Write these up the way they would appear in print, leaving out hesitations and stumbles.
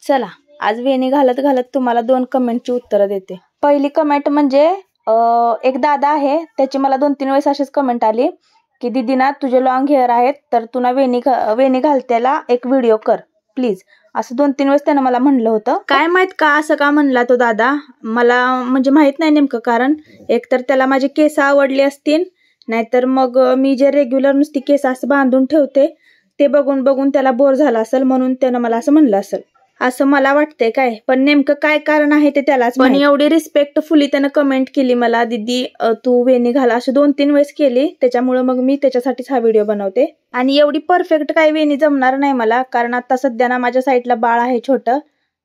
चला आज वेणी घालत घालत तुम्हाला 2 कमेंटची उत्तरं देते. पहिली कमेंट म्हणजे एक दादा आहे, त्याची मला 2-3 वेळेस अशीच कमेंट आली की दीदीना तुझे लॉंग हेअर आहेत तर तुला वेणी घालत्याला एक व्हिडिओ कर प्लीज, असं 2-3 वेळेस त्यानं मला म्हणलं होतं. काय माहित का असं का म्हणला तो दादा, मला म्हणजे माहित नाही नेमकं कारण. एकतर त्याला माझे केस आवडले असतील, नाहीतर मग मी जे रेग्युलर नुसती केस असं बांधून ठेवते ते बघून बघून त्याला बोर झाला असेल म्हणून त्यानं मला असं म्हणलं असेल, असं मला वाटतंय. काय पण नेमकं काय कारण आहे ते त्यालाच. पण एवढी रिस्पेक्टफुली त्यानं कमेंट केली मला, दीदी तू वेणी घाला, अशी 2-3 वेळेस केली. त्याच्यामुळे मग मी त्याच्यासाठीच हा व्हिडिओ बनवते. आणि एवढी परफेक्ट काही वेणी जमणार नाही मला, कारण आता सध्या ना माझ्या साईडला बाळ आहे छोटं,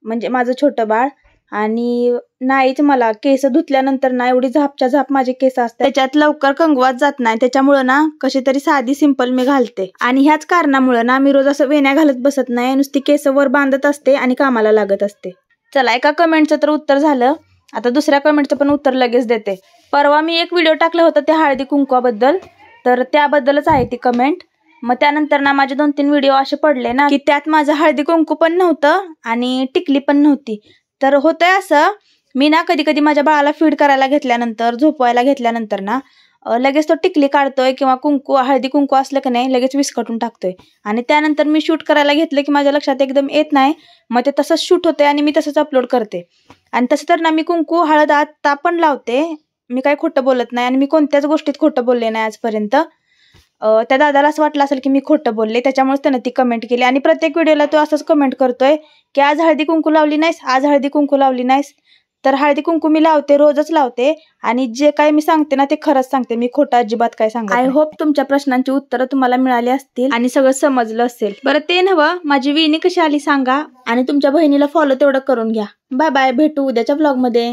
म्हणजे माझं छोटं बाळ. आणि नाहीच मला केस धुतल्यानंतर ना एवढी झापच्या झाप माझे केस असतात, त्याच्यात लवकर कंगवात जात नाही. त्याच्यामुळे ना कशी तरी साधी सिंपल मी घालते. आणि ह्याच कारणामुळे ना मी रोज असं वेण्या घालत बसत नाही, नुसती केस वर बांधत असते आणि कामाला लागत असते. चला एका कमेंटचं तर उत्तर झालं, आता दुसऱ्या कमेंटचं पण उत्तर लगेच देते. परवा मी एक व्हिडिओ टाकला होता त्या हळदी कुंकवाबद्दल, तर त्याबद्दलच आहे ती कमेंट. मग त्यानंतर ना माझे 2-3 व्हिडिओ असे पडले ना की त्यात माझं हळदी कुंकू पण नव्हतं आणि टिकली पण नव्हती. तर होतंय असं, मी ना कधी कधी माझ्या बाळाला फीड करायला घेतल्यानंतर, झोपवायला घेतल्यानंतर ना लगेच तो टिकली काढतोय किंवा हळदी कुंकू असलं की नाही लगेच विस्कटून टाकतोय. आणि त्यानंतर मी शूट करायला घेतलं की माझ्या लक्षात एकदम येत नाही, मग ते तसंच शूट होते आणि मी तसंच अपलोड करते. आणि तसं तर ना मी कुंकू हळद आता पण लावते, मी काही खोटं बोलत नाही आणि मी कोणत्याच गोष्टीत खोटं बोलले नाही आजपर्यंत. त्या दादाला असं वाटलं असेल की मी खोटं बोलले, त्याच्यामुळेच त्यानं ती कमेंट केली. आणि प्रत्येक व्हिडिओला तो असंच कमेंट करतोय की आज हळदी कुंकू लावली नाहीस, आज हळदी कुंकू लावली नाहीस. तर हळदी कुंकू मी लावते, रोजच लावते. आणि जे काय मी सांगते ना ते खरंच सांगते, मी खोटं अजिबात काय सांगते. आय होप तुमच्या प्रश्नांची उत्तरं तुम्हाला मिळाली असतील आणि सगळं समजलं असेल. बरं ते नव्हं, माझी वेणी कशी आली सांगा आणि तुमच्या बहिणीला फॉलो तेवढं करून घ्या. बाय बाय, भेटू उद्याच्या व्लॉग मध्ये.